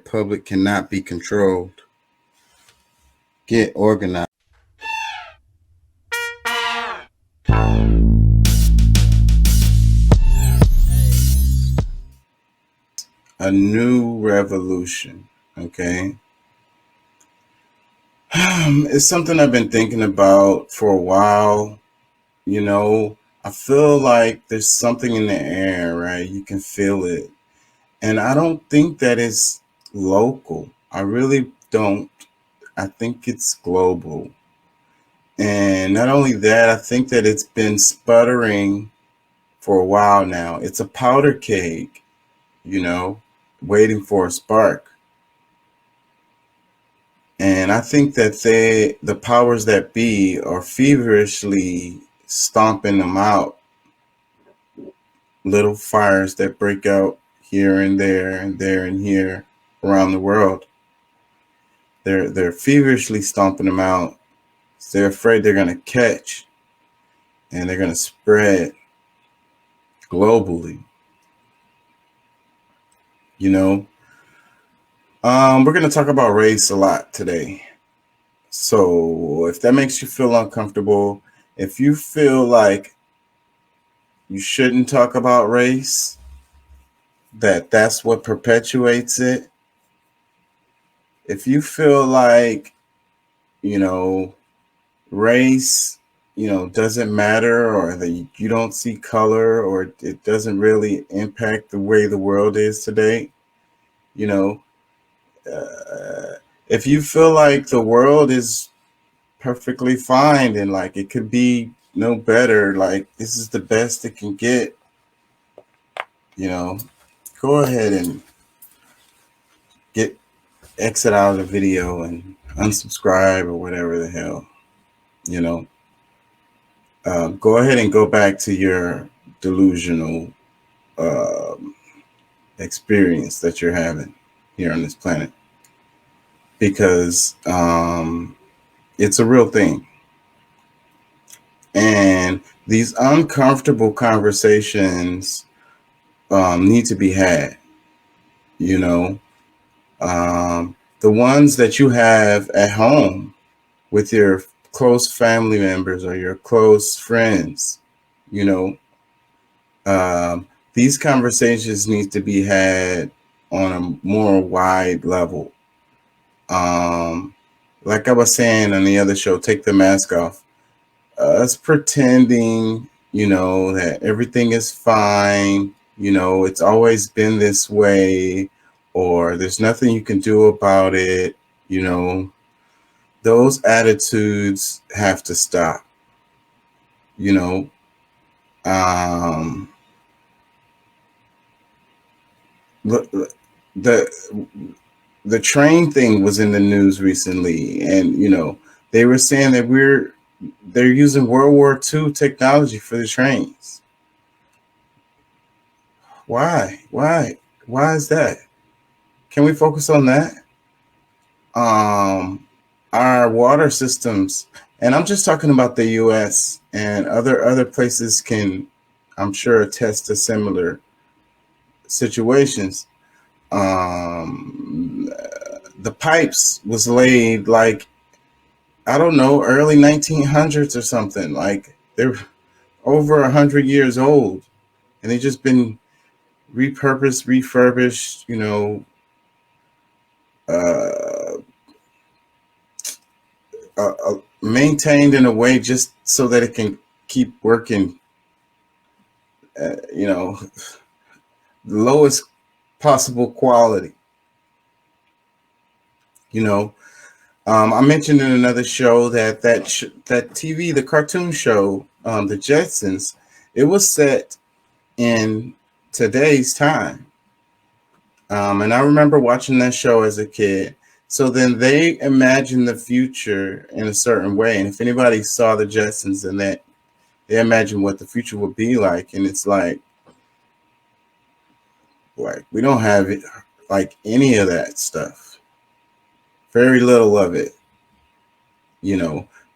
public cannot be controlled. Get organized. A new revolution. Okay. It's something I've been thinking about for a while. I feel like there's something in the air, right? You can feel it. And I don't think that it's local. I really don't. I think it's global. And not only that, I think that it's been sputtering for a while now. It's a powder keg, you know, waiting for a spark. And I think that the powers that be, are feverishly stomping them out. Little fires that break out here and there and there and here around the world. They're feverishly stomping them out. They're afraid they're going to catch, and they're going to spread globally. You know, we're going to talk about race a lot today. So if that makes you feel uncomfortable, if you feel like you shouldn't talk about race, that's what perpetuates it. If you feel like, you know, race, doesn't matter, or that you don't see color, or it doesn't really impact the way the world is today, you know, if you feel like the world is perfectly fine and like it could be no better, like this is the best it can get, you know, go ahead and get exit out of the video and unsubscribe or whatever the hell, you know. Go ahead and go back to your delusional um, experience that you're having here on this planet, because it's a real thing. And these uncomfortable conversations need to be had, you know. The ones that you have at home with your close family members or your close friends, you know, these conversations need to be had on a more wide level. Like I was saying on the other show, Take the Mask Off. Us pretending, that everything is fine, it's always been this way, or there's nothing you can do about it, you know, those attitudes have to stop, you know. Um, the, the the train thing was in the news recently, and they were saying that they're using World War II technology for the trains. Why is that? Can we focus on that? Our water systems, and I'm just talking about the US, and other places can, I'm sure, attest to similar situations. The pipes was laid like, I don't know, early 1900s or something. Like they're over 100 years old, and they just been repurposed, refurbished, uh, maintained in a way just so that it can keep working, the lowest possible quality. You know, I mentioned in another show that TV, the cartoon show, the Jetsons, it was set in today's time. And I remember watching that show as a kid. So then they imagined the future in a certain way. And if anybody saw the Jetsons, and that they imagine what the future would be like, and it's like we don't have it, like any of that stuff. Very little of it.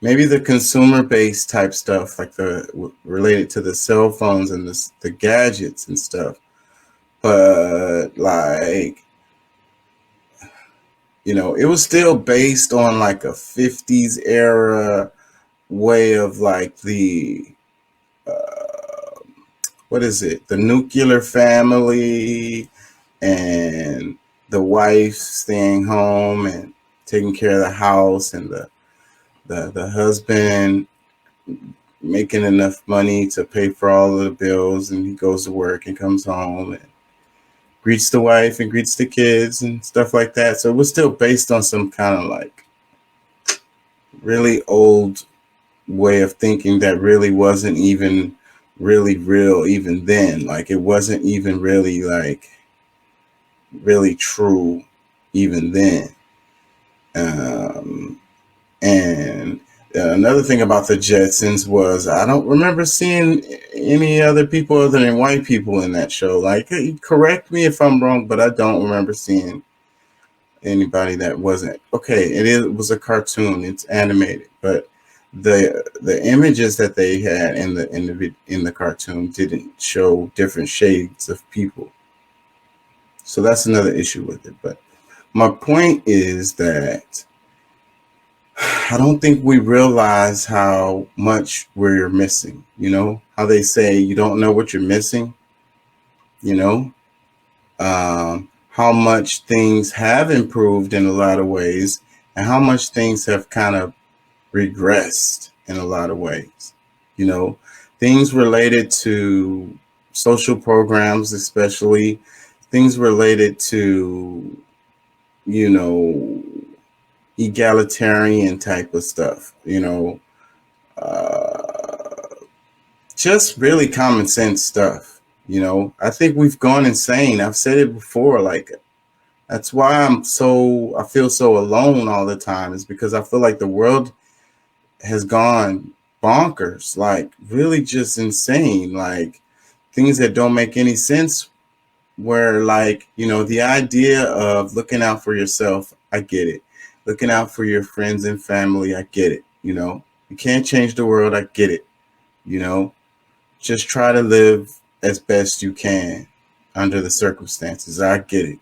Maybe the consumer based type stuff, like the related to the cell phones and the gadgets and stuff. But like It was still based on like a 50s era way of like the what is it? The nuclear family and the wife staying home and taking care of the house and the husband making enough money to pay for all of the bills, and he goes to work and comes home and greets the wife and greets the kids and stuff like that. So it was still based on some kind of like really old way of thinking that really wasn't even really real even then. Like it wasn't even really like really true even then. Um, and another thing about the Jetsons was I don't remember seeing any other people other than white people in that show. Like, correct me if I'm wrong, but I don't remember seeing anybody that wasn't. Okay, it was a cartoon, it's animated, but the images that they had in the cartoon didn't show different shades of people. So that's another issue with it. But my point is that I don't think we realize how much we're missing. How they say you don't know what you're missing, you know, how much things have improved in a lot of ways and how much things have kind of regressed in a lot of ways. You know, things related to social programs, especially things related to, you know, egalitarian type of stuff, uh, just really common sense stuff. I think we've gone insane. I've said it before. Like, that's why I feel so alone all the time, is because I feel like the world has gone bonkers, like really just insane, like things that don't make any sense. Where, like, the idea of looking out for yourself, I get it. Looking out for your friends and family, I get it. You can't change the world, I get it. You know, just try to live as best you can under the circumstances. I get it.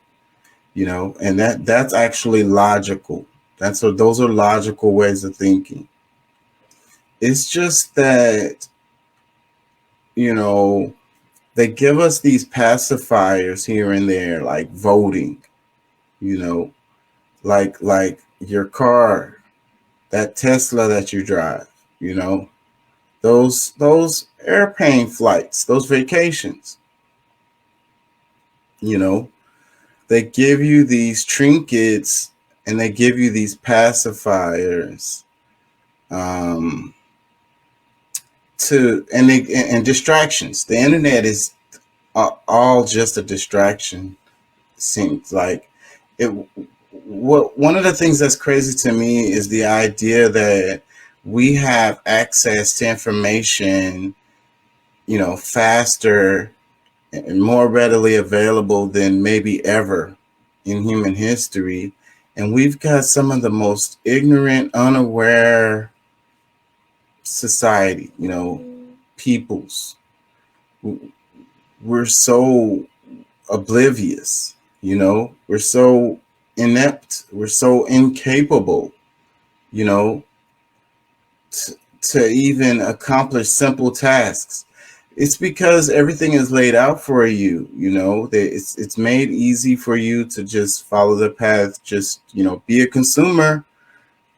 And that's actually logical. Those are logical ways of thinking. It's just that, you know, they give us these pacifiers here and there, like voting, you know, like your car, that Tesla that you drive, you know, those airplane flights, those vacations, you know, they give you these trinkets and they give you these pacifiers, um, and distractions. The internet is all just a distraction. Seems like it. What One of the things that's crazy to me is the idea that we have access to information, faster and more readily available than maybe ever in human history. And we've got some of the most ignorant, unaware society, peoples. We're so oblivious, we're so inept, we're so incapable, you know, to even accomplish simple tasks. It's because everything is laid out for you, it's made easy for you to just follow the path, just, be a consumer,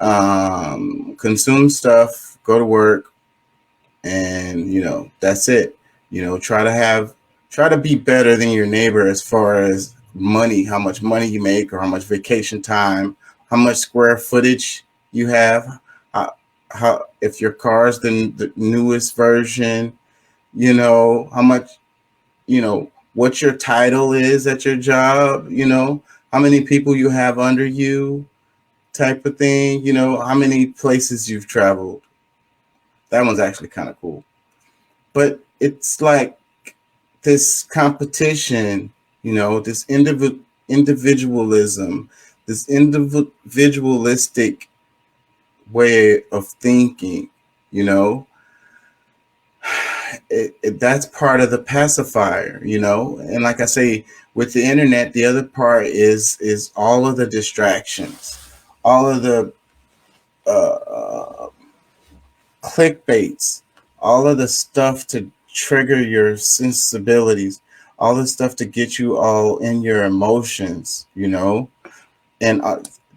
consume stuff, go to work, and that's it. Try to be better than your neighbor as far as money, how much money you make, or how much vacation time, how much square footage you have, how if your car is the newest version, how much, what your title is at your job, how many people you have under you, type of thing, how many places you've traveled. That one's actually kind of cool. But it's like this competition, this individualism, this individualistic way of thinking, you know, that's part of the pacifier, you know. And like I say, with the internet, the other part is all of the distractions, all of the clickbaits, all of the stuff to trigger your sensibilities, all the stuff to get you all in your emotions, you know, and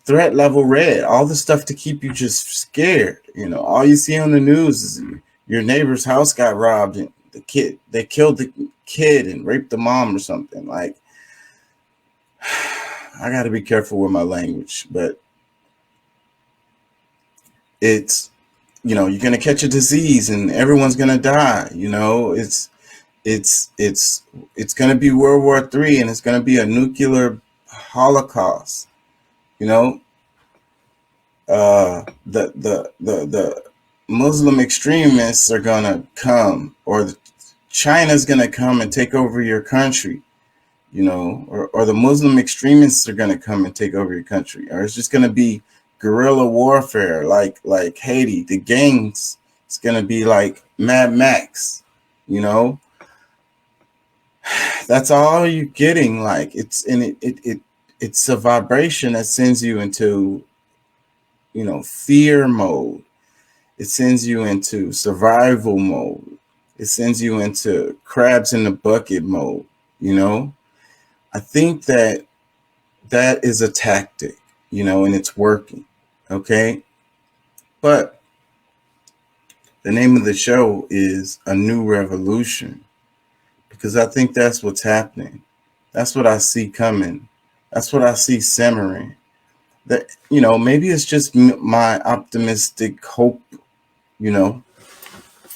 threat level red, all the stuff to keep you just scared. You know, all you see on the news is your neighbor's house got robbed and they killed the kid and raped the mom or something. Like, I got to be careful with my language, but it's, you know, you're going to catch a disease and everyone's going to die. You know, it's going to be World War III, and it's going to be a nuclear holocaust. You know, the Muslim extremists are gonna come, or China's gonna come and take over your country, you know, or the Muslim extremists are gonna come and take over your country, or it's just gonna be guerrilla warfare, like Haiti. The gangs, it's gonna be like Mad Max, you know. That's all you're getting. Like, it's a vibration that sends you into, you know, fear mode. It sends you into survival mode. It sends you into crabs in the bucket mode. You know, I think that that is a tactic, you know, and it's working. Okay. But the name of the show is A New Revolution, because I think that's what's happening. That's what I see coming. That's what I see simmering. That, you know, maybe it's just my optimistic hope, you know,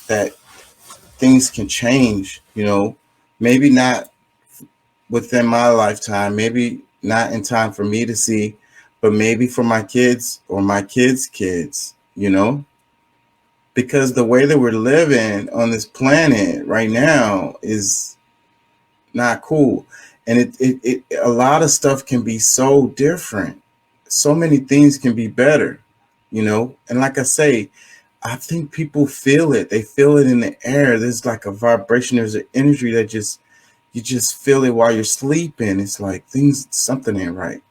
that things can change, you know, maybe not within my lifetime, maybe not in time for me to see, but maybe for my kids or my kids' kids, you know, because the way that we're living on this planet right now is not cool. And a lot of stuff can be so different. So many things can be better, you know, and like I say, I think people feel it. They feel it in the air. There's like a vibration. There's an energy that just, you just feel it while you're sleeping. It's like something ain't right.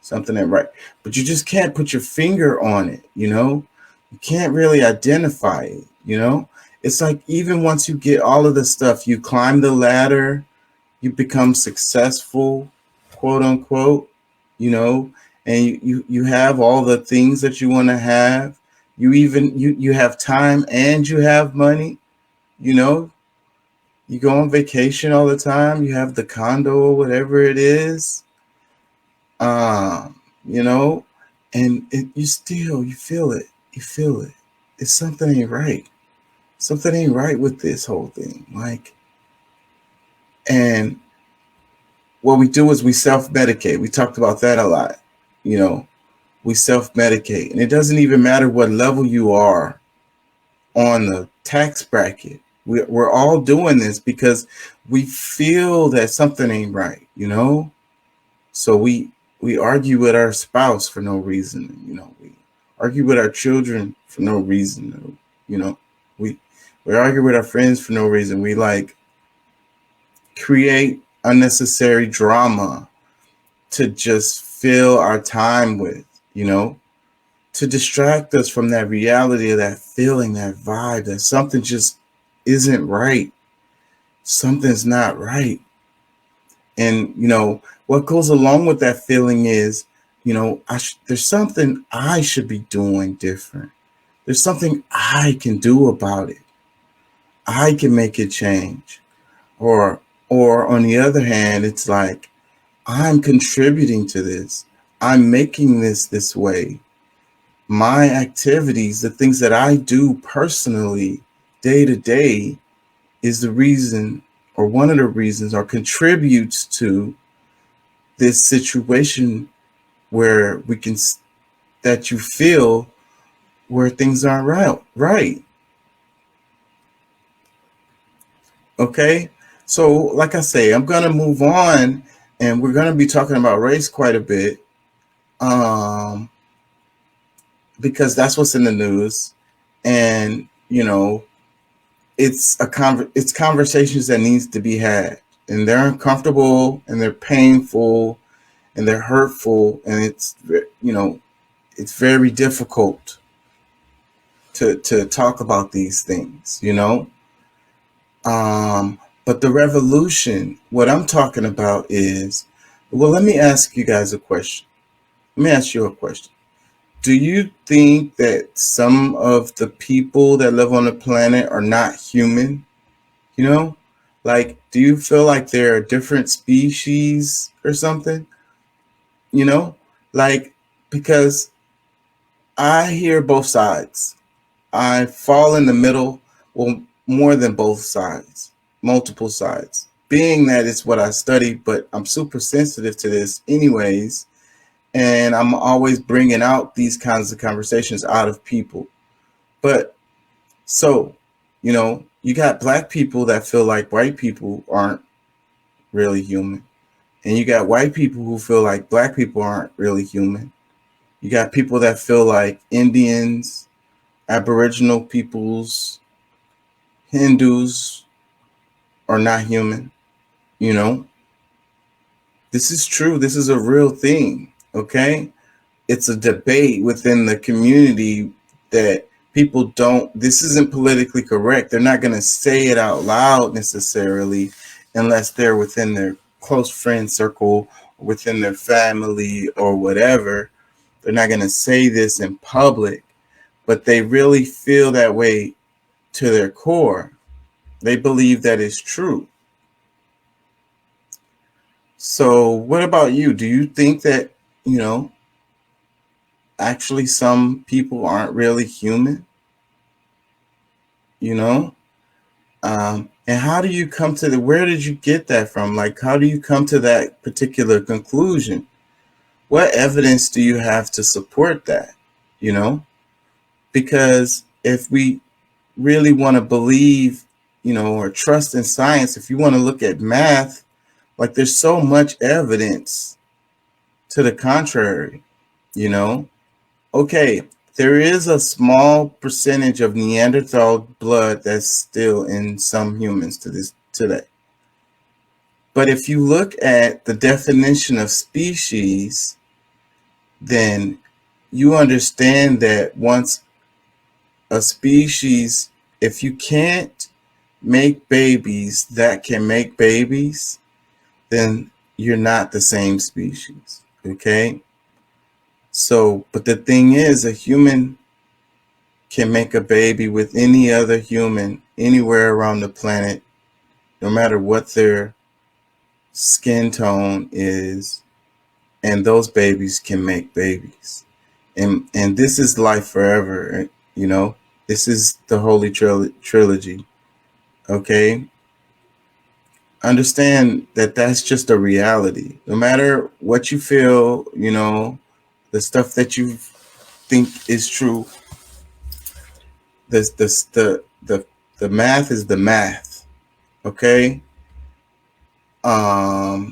Something ain't right. But you just can't put your finger on it, you know? You can't really identify it, you know? It's like, even once you get all of the stuff, you climb the ladder, you become successful, quote unquote, you know, and you have all the things that you want to have. You have time and you have money, you know. You go on vacation all the time, you have the condo or whatever it is, you know, and you feel it. You feel it. It's something ain't right. Something ain't right with this whole thing. Like, and what we do is we self-medicate. We talked about that a lot, you know. We self-medicate, and it doesn't even matter what level you are on the tax bracket. We're all doing this because we feel that something ain't right, you know. So we argue with our spouse for no reason, you know. We argue with our children for no reason, you know. We argue with our friends for no reason. We like create unnecessary drama to just fill our time with, you know, to distract us from that reality of that feeling, that vibe, that something just isn't right. Something's not right. And, you know, what goes along with that feeling is, you know, there's something I should be doing different. There's something I can do about it. I can make it change. Or, or on the other hand, it's like, I'm contributing to this. I'm making this way. My activities, the things that I do personally, day to day, is the reason, or one of the reasons, or contributes to this situation where that you feel where things aren't right. Okay. So like I say, I'm going to move on, and we're going to be talking about race quite a bit. Because that's what's in the news. And, you know, it's conversations that needs to be had, and they're uncomfortable and they're painful and they're hurtful, and it's very difficult to talk about these things, but the revolution, what I'm talking about is, well, let me ask you guys a question. Let me ask you a question. Do you think that some of the people that live on the planet are not human? You know, like, do you feel like they're a different species or something? You know, like, because I hear both sides. I fall in the middle, well, more than both sides, multiple sides. Being that it's what I study, but I'm super sensitive to this, anyways, and I'm always bringing out these kinds of conversations out of people. But so, you got black people that feel like white people aren't really human. And you got white people who feel like black people aren't really human. You got people that feel like Indians, Aboriginal peoples, Hindus are not human. You know, this is true. This is a real thing. Okay. It's a debate within the community that people don't, this isn't politically correct. They're not going to say it out loud necessarily unless they're within their close friend circle, within their family or whatever. They're not going to say this in public, but they really feel that way to their core. They believe that it's true. So, what about you? Do you think that, actually some people aren't really human? You know? And how do you come to where did you get that from? Like, how do you come to that particular conclusion? What evidence do you have to support that? You know? Because if we really want to believe, or trust in science, if you want to look at math, like, there's so much evidence to the contrary, you know? Okay, there is a small percentage of Neanderthal blood that's still in some humans to this today. But if you look at the definition of species, then you understand that once a species, if you can't make babies that can make babies, then you're not the same species. Okay? So, but the thing is, a human can make a baby with any other human anywhere around the planet, no matter what their skin tone is, and those babies can make babies. And this is life forever, This is the holy trilogy, okay? Understand that that's just a reality. No matter what you feel, the stuff that you think is true, the math is the math, okay? But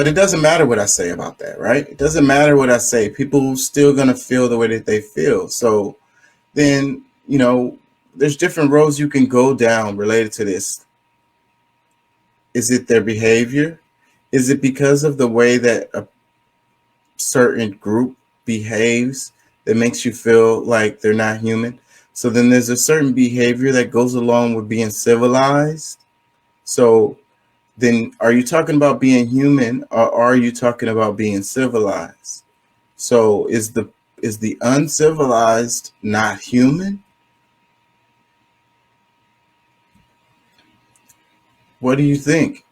it doesn't matter what I say about that, right? It doesn't matter what I say. People still gonna feel the way that they feel. So then, there's different roads you can go down related to this. Is it their behavior? Is it because of the way that a certain group behaves that makes you feel like they're not human? So then there's a certain behavior that goes along with being civilized. So then are you talking about being human, or are you talking about being civilized? So is the uncivilized not human? What do you think?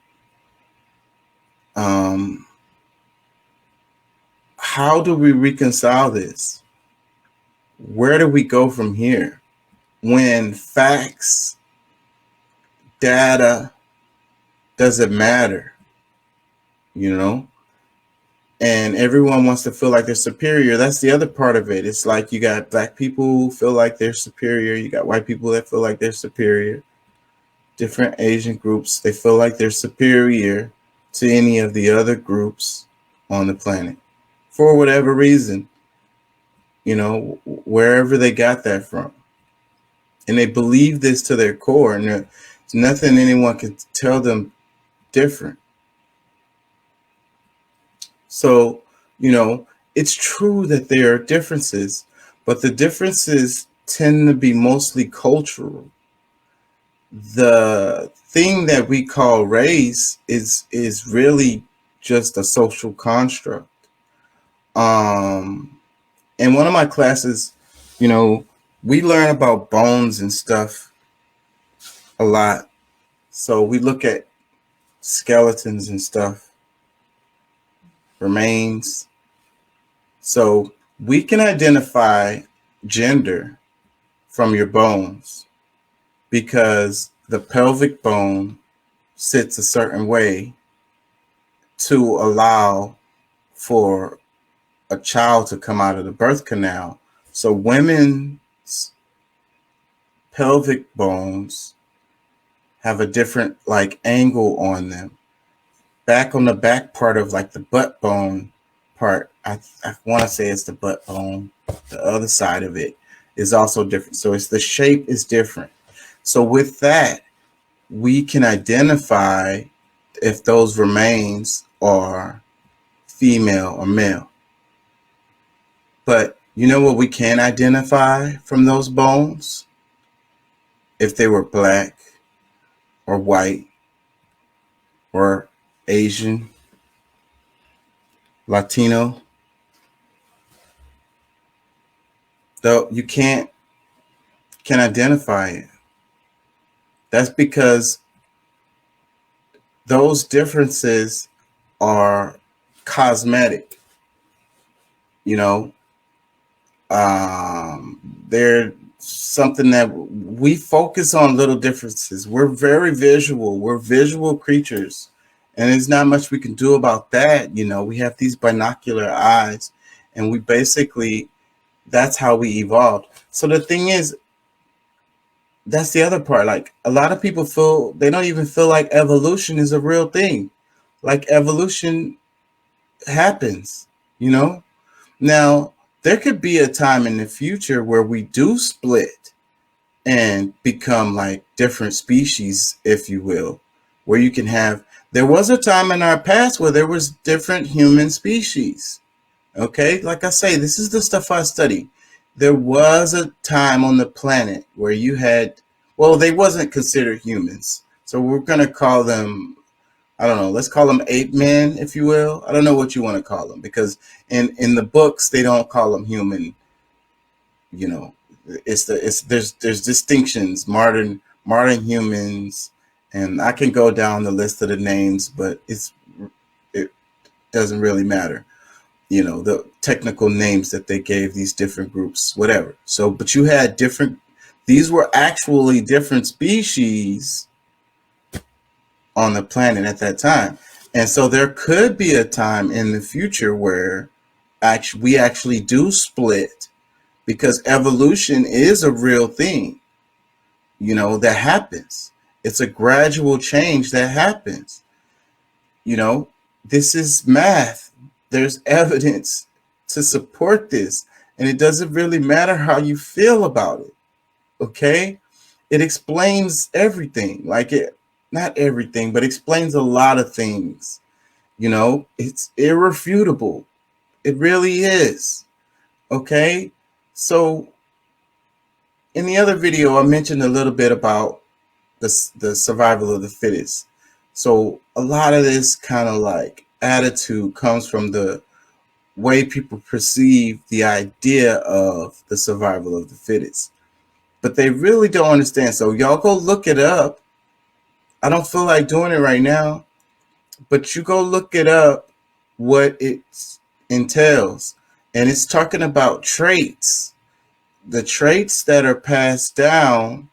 How do we reconcile this? Where do we go from here when facts, data doesn't matter, and everyone wants to feel like they're superior? That's the other part of it. It's like you got black people who feel like they're superior. You got white people that feel like they're superior. Different Asian groups, they feel like they're superior to any of the other groups on the planet for whatever reason, wherever they got that from. And they believe this to their core, and there's nothing anyone can tell them different. So, it's true that there are differences, but the differences tend to be mostly cultural. The thing that we call race is really just a social construct. In one of my classes, we learn about bones and stuff a lot. So we look at skeletons and stuff, remains. So we can identify gender from your bones because the pelvic bone sits a certain way to allow for a child to come out of the birth canal. So women's pelvic bones have a different angle on them. Back on the back part of the butt bone part, I want to say it's the butt bone. The other side of it is also different. So it's the shape is different. So with that, we can identify if those remains are female or male. But you know what we can identify from those bones? If they were black or white or Asian, Latino, though you can identify it. That's because those differences are cosmetic. They're something that we focus on, little differences. We're very visual. We're visual creatures. And there's not much we can do about that. We have these binocular eyes, and we basically, that's how we evolved. So the thing is, that's the other part. A lot of people they don't even feel like evolution is a real thing. Evolution happens, Now, there could be a time in the future where we do split and become different species, if you will, where you can have, there was a time in our past where there was different human species. Okay. Like I say, this is the stuff I study. There was a time on the planet where you had, well, they wasn't considered humans. So we're going to call them, I don't know, let's call them ape men, if you will. I don't know what you want to call them, because in the books, they don't call them human. There's distinctions, modern humans, and I can go down the list of the names, but it doesn't really matter. The technical names that they gave these different groups, whatever. So, but you had these were actually different species on the planet at that time. And so there could be a time in the future where we actually do split, because evolution is a real thing, that happens. It's a gradual change that happens. This is math. There's evidence to support this. And it doesn't really matter how you feel about it. Okay? It explains everything. Not everything, but explains a lot of things. It's irrefutable. It really is. Okay? So in the other video, I mentioned a little bit about the survival of the fittest. So a lot of this kind of attitude comes from the way people perceive the idea of the survival of the fittest. But they really don't understand. So y'all go look it up. I don't feel like doing it right now, but you go look it up, what it entails. And it's talking about traits, the traits that are passed down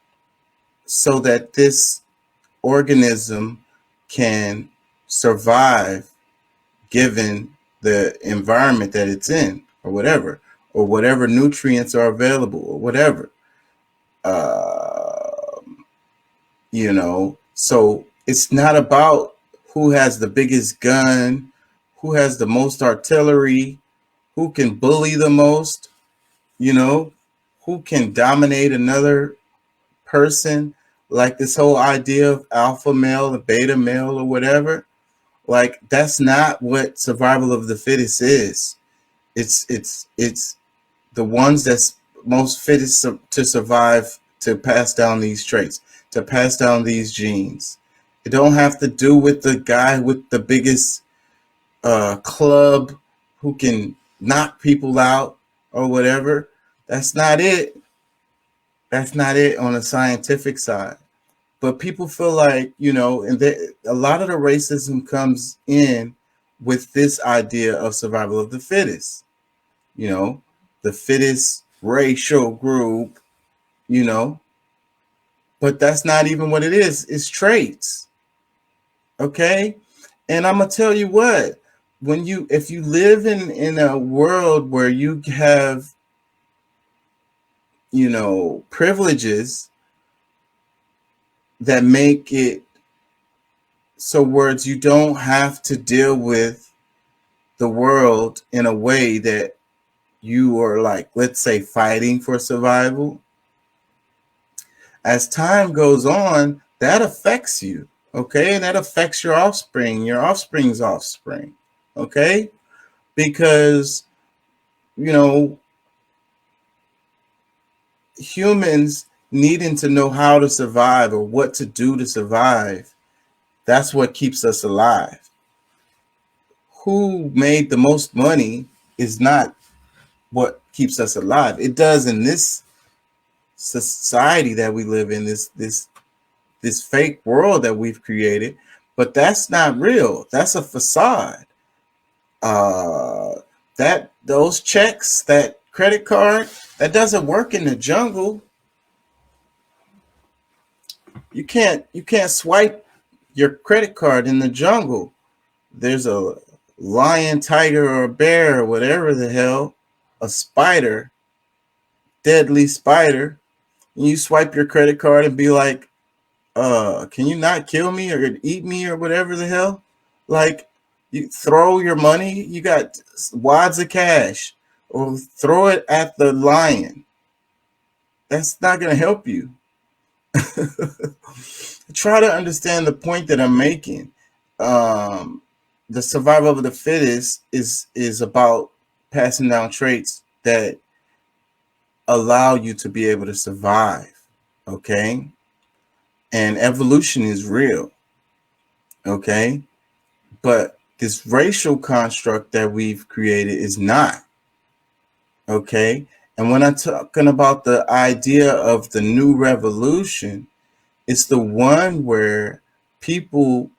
so that this organism can survive given the environment that it's in, or whatever nutrients are available, or whatever. So it's not about who has the biggest gun, who has the most artillery, who can bully the most, who can dominate another person, like this whole idea of alpha male and beta male or whatever, like that's not what survival of the fittest is. It's the ones that's most fittest to survive, to pass down these traits, to pass down these genes. It don't have to do with the guy with the biggest club who can knock people out or whatever. That's not it. That's not it on the scientific side. But people feel like, and a lot of the racism comes in with this idea of survival of the fittest. The fittest racial group, you know, but that's not even what it is. It's traits. Okay. And I'm gonna tell you what, if you live in a world where you have, privileges that make it so words you don't have to deal with the world in a way that you are, like, let's say, fighting for survival. As time goes on, that affects you, okay? And that affects your offspring's offspring, okay? Because, humans needing to know how to survive or what to do to survive, that's what keeps us alive. Who made the most money is not what keeps us alive. It does in this society that we live in, this fake world that we've created, but that's not real. That's a facade. That those checks, that credit card, that doesn't work in the jungle. You can't swipe your credit card in the jungle. There's a lion, tiger, or a bear, or whatever the hell, a spider, deadly spider, and you swipe your credit card and be like, can you not kill me or eat me or whatever the hell? Like, you throw your money, you got wads of cash, or throw it at the lion. That's not going to help you. Try to understand the point that I'm making. The survival of the fittest is about passing down traits that allow you to be able to survive, okay? And evolution is real, okay? But this racial construct that we've created is not, okay? And when I'm talking about the idea of the new revolution, it's the one where people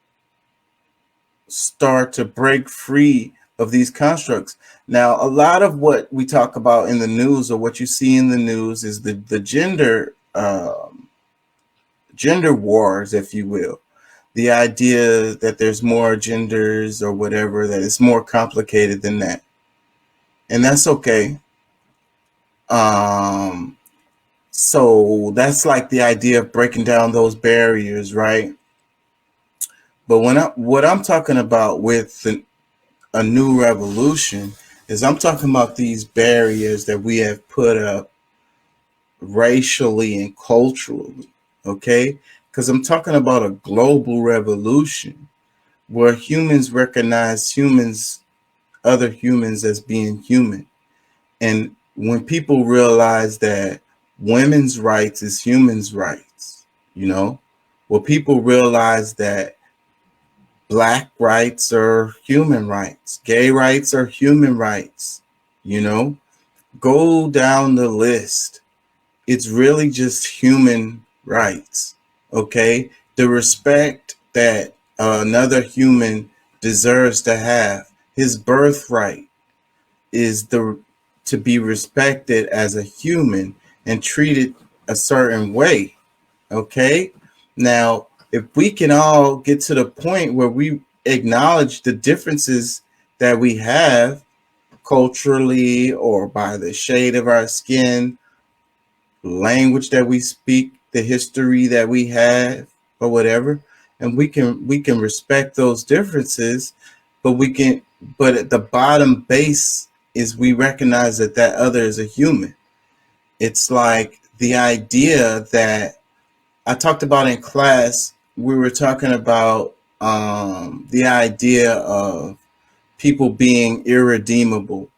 start to break free of these constructs. Now, a lot of what we talk about in the news, or what you see in the news, is the gender wars, if you will. The idea that there's more genders or whatever, that it's more complicated than that. And that's okay. So that's like the idea of breaking down those barriers, right? But what I'm talking about with a new revolution is I'm talking about these barriers that we have put up racially and culturally, okay? Because I'm talking about a global revolution where humans recognize other humans as being human. And when people realize that women's rights is humans' rights, well, people realize that Black rights are human rights, gay rights are human rights, go down the list. It's really just human rights, okay? The respect that another human deserves to have, his birthright is to be respected as a human and treated a certain way, okay? Now, if we can all get to the point where we acknowledge the differences that we have culturally, or by the shade of our skin, language that we speak, the history that we have, or whatever, and we can respect those differences, but at the bottom base is we recognize that other is a human. It's like the idea that I talked about in class, we were talking about the idea of people being irredeemable.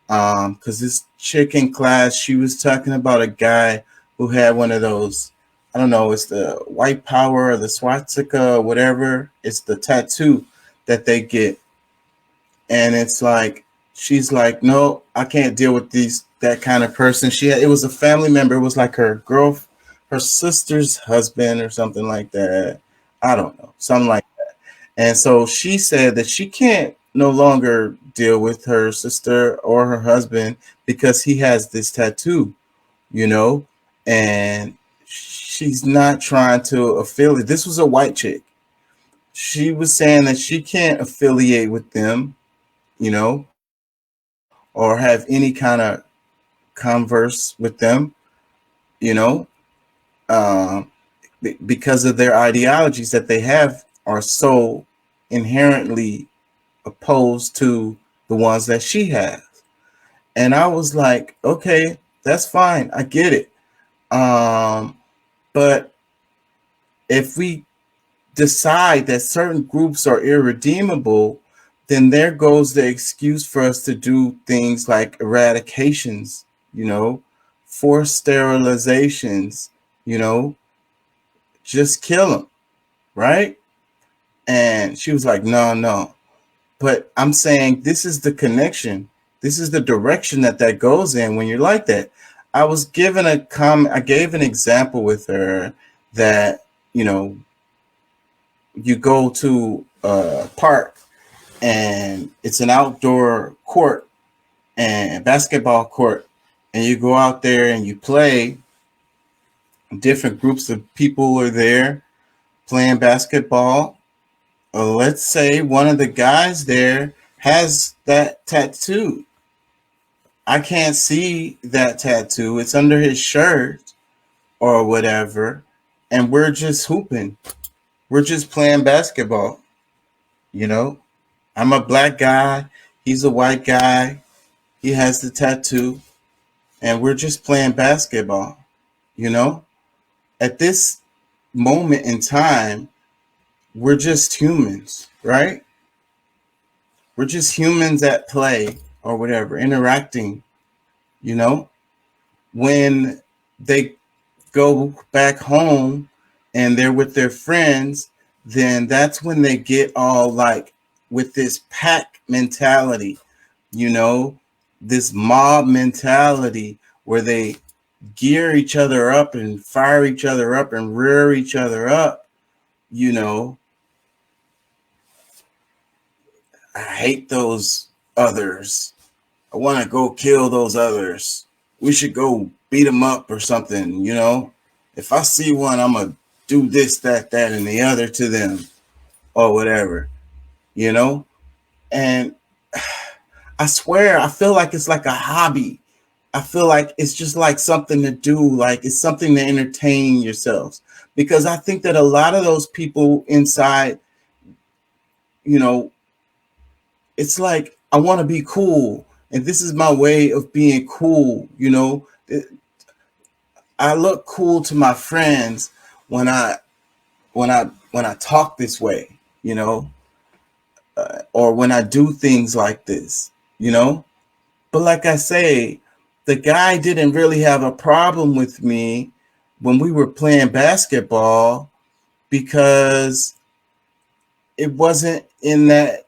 Because this chick in class, she was talking about a guy who had one of those, I don't know, it's the white power or the swastika or whatever. It's the tattoo that they get. And it's like, she's like, no, I can't deal with that kind of person. It was a family member. It was like her sister's husband or something like that. I don't know, something like. And so she said that she can't no longer deal with her sister or her husband because he has this tattoo, you know, and she's not trying to affiliate. This was a white chick. She was saying that she can't affiliate with them, you know, or have any kind of converse with them, you know, um, because of their ideologies that they have are so inherently opposed to the ones that she has. And I was like, okay, that's fine. I get it. But if we decide that certain groups are irredeemable, then there goes the excuse for us to do things like eradications, you know, forced sterilizations, you know, just kill them, right? And she was like, no, no. But I'm saying this is the connection. This is the direction that goes in when you're like that. I was given a comment. I gave an example with her that, you know, you go to a park and it's an outdoor court and basketball court, and you go out there and you play. Different groups of people are there playing basketball. Let's say one of the guys there has that tattoo. I can't see that tattoo. It's under his shirt or whatever. And we're just hooping. We're just playing basketball. You know, I'm a black guy. He's a white guy. He has the tattoo. And we're just playing basketball. You know, at this moment in time, we're just humans, right? We're just humans at play or whatever, interacting, you know, when they go back home and they're with their friends, then that's when they get all like with this pack mentality, you know, this mob mentality where they gear each other up and fire each other up and rear each other up, you know. I hate those others. I want to go kill those others. We should go beat them up or something, you know. If I see one, I'm going to do this, that, and the other to them or whatever, you know. And I swear, I feel like it's like a hobby. I feel like it's just like something to do, like it's something to entertain yourselves. Because I think that a lot of those people inside, you know, it's like I want to be cool, and this is my way of being cool. You know, I look cool to my friends when I talk this way. You know, or when I do things like this. You know, but like I say, the guy didn't really have a problem with me when we were playing basketball because it wasn't in that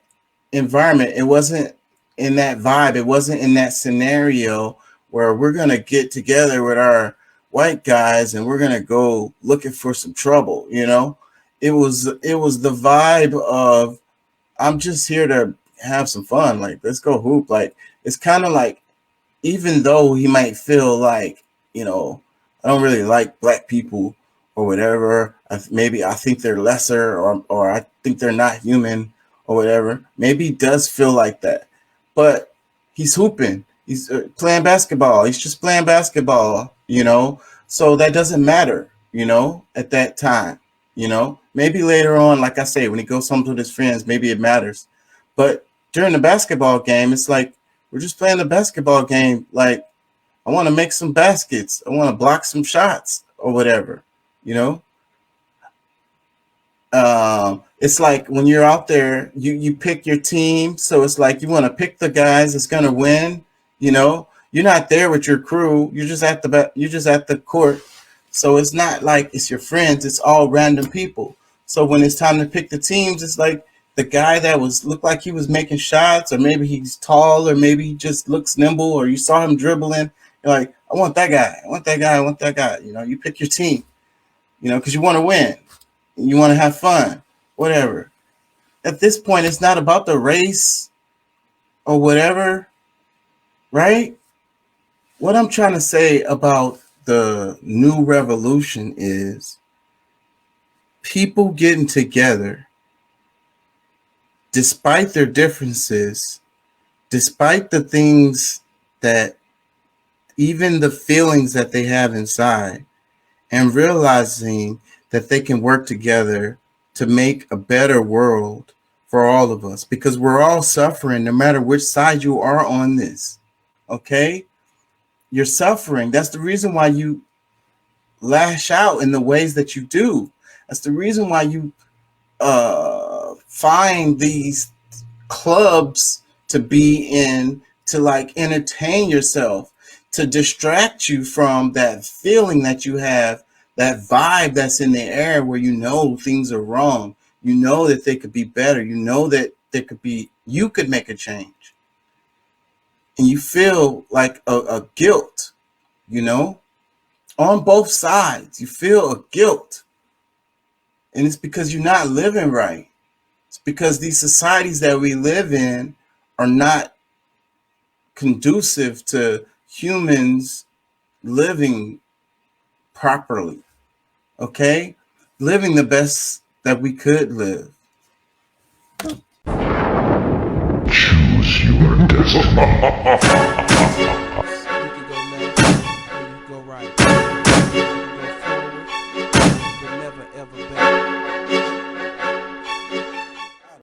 environment. It wasn't in that vibe. It wasn't in that scenario where we're going to get together with our white guys and we're going to go looking for some trouble, you know? It was the vibe of I'm just here to have some fun. Like, let's go hoop. Like, it's kind of like, even though he might feel like, you know, I don't really like black people or whatever. Maybe I think they're lesser, or I think they're not human or whatever. Maybe he does feel like that, but he's hooping. He's playing basketball. He's just playing basketball, you know. So that doesn't matter, you know, at that time, you know. Maybe later on, like I say, when he goes home to his friends, maybe it matters. But during the basketball game, it's like we're just playing the basketball game. Like, I want to make some baskets. I want to block some shots or whatever, you know? It's like when you're out there, you pick your team. So it's like you want to pick the guys that's gonna win. You know, you're not there with your crew. You're just at the court. So it's not like it's your friends. It's all random people. So when it's time to pick the teams, it's like the guy that was looked like he was making shots, or maybe he's tall, or maybe he just looks nimble, or you saw him dribbling. You're like, I want that guy. I want that guy. I want that guy. You know, you pick your team. You know, because you want to win. You want to have fun, whatever. At this point, it's not about the race or whatever, right? What I'm trying to say about the new revolution is people getting together despite their differences, despite the things that even the feelings that they have inside, and realizing that they can work together to make a better world for all of us, because we're all suffering no matter which side you are on this. Okay? You're suffering. That's the reason why you lash out in the ways that you do. That's the reason why you find these clubs to be in, to like entertain yourself, to distract you from that feeling that you have, that vibe that's in the air where you know things are wrong. You know that they could be better. You know that you could make a change. And you feel like a guilt, you know, on both sides. You feel a guilt. And it's because you're not living right. It's because these societies that we live in are not conducive to humans living properly. Okay? Living the best that we could live. Choose your destiny.